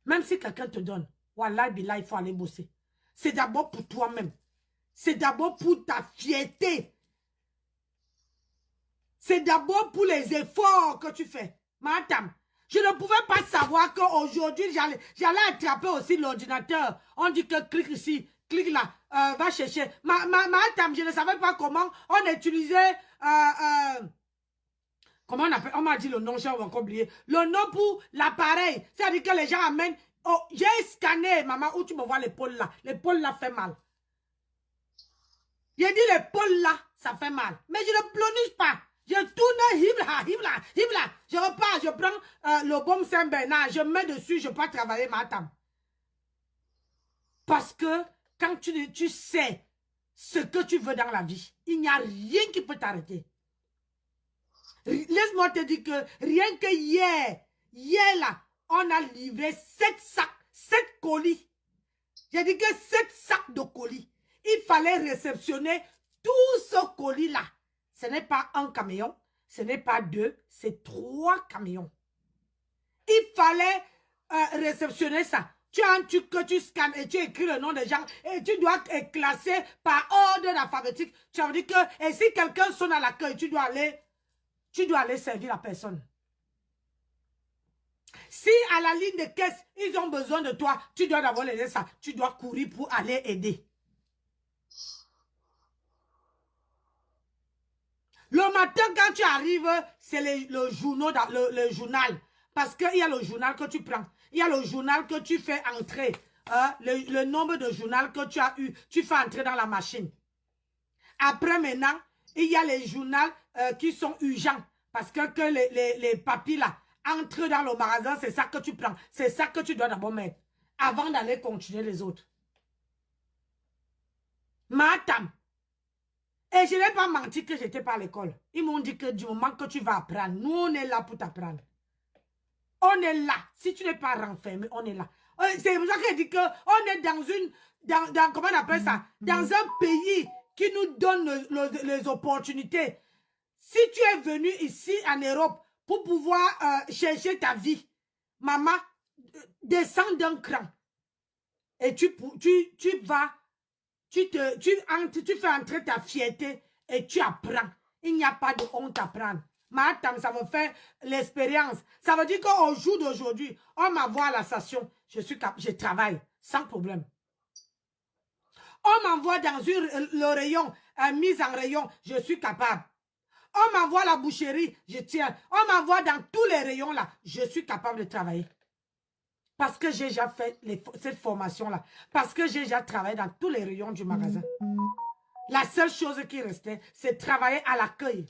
Même si quelqu'un te donne, wallah, billah, il faut aller bosser. C'est d'abord pour toi-même. C'est d'abord pour ta fierté. C'est d'abord pour les efforts que tu fais. Madame, je ne pouvais pas savoir qu'aujourd'hui, j'allais attraper aussi l'ordinateur. On dit que clique ici, clique là, va chercher. Madame, je ne savais pas comment on utilisait... comment on appelle? On m'a dit le nom, j'ai encore oublié. Le nom pour l'appareil. C'est-à-dire que les gens amènent... Oh, j'ai scanné, maman, où tu me vois l'épaule là. L'épaule là fait mal. J'ai dit l'épaule là, ça fait mal. Mais je ne plonge pas. Je tourne, hibla, hibla, hibla. Je repars, je prends le baume Saint-Bernard, je mets dessus, je pars travailler ma table. Parce que quand tu sais ce que tu veux dans la vie, il n'y a rien qui peut t'arrêter. Laisse-moi te dire que rien que hier là, on a livré 7 sacs, 7 colis. J'ai dit que 7 sacs de colis. Il fallait réceptionner tout ce colis-là. Ce n'est pas un camion, ce n'est pas 2, c'est 3 camions. Il fallait réceptionner ça. Tu as un truc que tu scannes et tu écris le nom des gens et tu dois être classé par ordre alphabétique. Tu as dit que, et si quelqu'un sonne à l'accueil, tu dois aller servir la personne. Si à la ligne de caisse, ils ont besoin de toi, tu dois d'abord les aider ça. Tu dois courir pour aller aider. Le matin, quand tu arrives, c'est le journal. Parce qu'il y a le journal que tu prends. Il y a le journal que tu fais entrer. Le nombre de journaux que tu as eu, tu fais entrer dans la machine. Après, maintenant, il y a les journaux qui sont urgents. Parce que les papiers là entrent dans le magasin, c'est ça que tu prends. C'est ça que tu dois d'abord mettre. Avant d'aller continuer les autres. Madame. Et je n'ai pas menti que j'étais pas à l'école. Ils m'ont dit que du moment que tu vas apprendre, nous on est là pour t'apprendre. On est là. Si tu n'es pas renfermé, on est là. C'est pour ça que je dis qu'on est comment on appelle ça? Dans un pays qui nous donne les opportunités. Si tu es venu ici en Europe pour pouvoir chercher ta vie, maman, descends d'un cran. Et tu vas... Tu fais entrer ta fierté et tu apprends. Il n'y a pas de honte à prendre. Madame, ça me fait l'expérience. Ça veut dire qu'au jour d'aujourd'hui, on m'envoie à la station, je travaille sans problème. On m'envoie dans le rayon, mise en rayon, je suis capable. On m'envoie à la boucherie, je tiens. On m'envoie dans tous les rayons là, je suis capable de travailler. Parce que j'ai déjà fait cette formation-là. Parce que j'ai déjà travaillé dans tous les rayons du magasin. La seule chose qui restait, c'est travailler à l'accueil.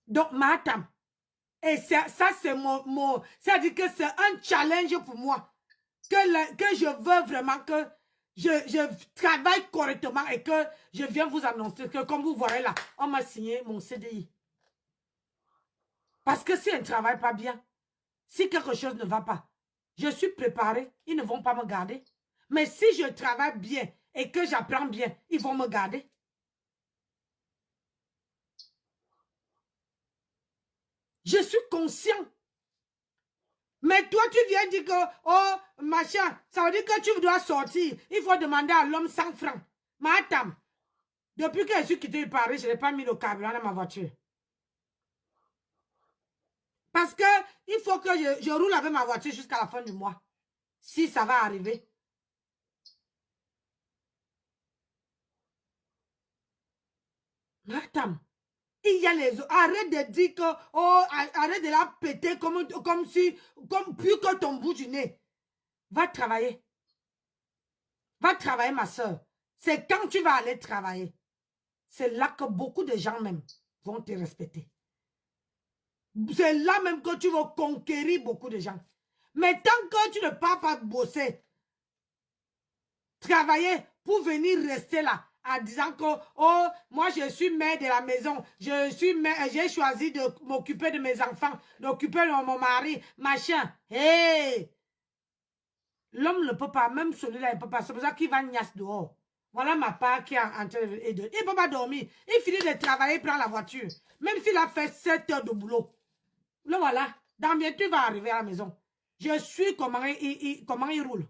Donc, madame, et ça c'est c'est-à-dire que c'est un challenge pour moi. Que je veux vraiment que je travaille correctement et que je viens vous annoncer que, comme vous voyez là, on m'a signé mon CDI. Parce que si on ne travaille pas bien, si quelque chose ne va pas, je suis préparée, ils ne vont pas me garder. Mais si je travaille bien et que j'apprends bien, ils vont me garder. Je suis conscient. Mais toi, tu viens dire que, oh, machin, ça veut dire que tu dois sortir. Il faut demander à l'homme 100 francs. Madame, depuis que je suis quitté Paris, je n'ai pas mis le carburant dans ma voiture. Parce que il faut que je roule avec ma voiture jusqu'à la fin du mois. Si ça va arriver. Madame, il y a les autres. Arrête de dire que, oh, arrête de la péter comme plus que ton bout du nez. Va travailler. Va travailler, ma soeur. C'est quand tu vas aller travailler. C'est là que beaucoup de gens même vont te respecter. C'est là même que tu vas conquérir beaucoup de gens. Mais tant que tu ne pars pas bosser, travailler pour venir rester là, en disant que, oh, moi je suis mère de la maison, j'ai choisi de m'occuper de mes enfants, d'occuper de mon mari, machin. Hey! L'homme ne peut pas, même celui-là, il ne peut pas. C'est pour ça qu'il va niasse dehors. Voilà ma part qui est en train de... Il ne peut pas dormir. Il finit de travailler, il prend la voiture. Même s'il a fait 7 heures de boulot. Le voilà. Dans bien, tu vas arriver à la maison. Je suis comment il roule.